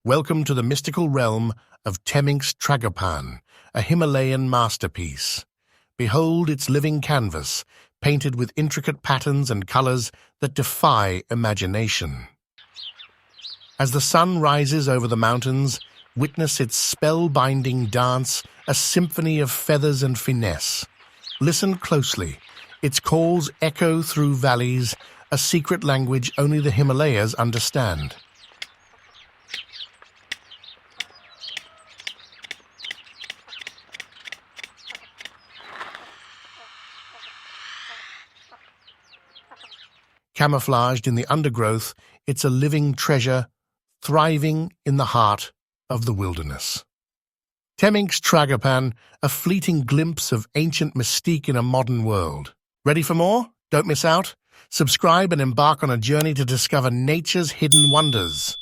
Welcome to the mystical realm of Temmincks Tragopan, a Himalayan masterpiece. Behold its living canvas, painted with intricate patterns and colors that defy imagination. As the sun rises over the mountains, witness its spellbinding dance, a symphony of feathers and finesse. Listen closely. Its calls echo through valleys, a secret language only the Himalayas understand. Camouflaged in the undergrowth, it's a living treasure, thriving in the heart of the wilderness. Temmincks Tragopan, a fleeting glimpse of ancient mystique in a modern world. Ready for more? Don't miss out. Subscribe and embark on a journey to discover nature's hidden wonders.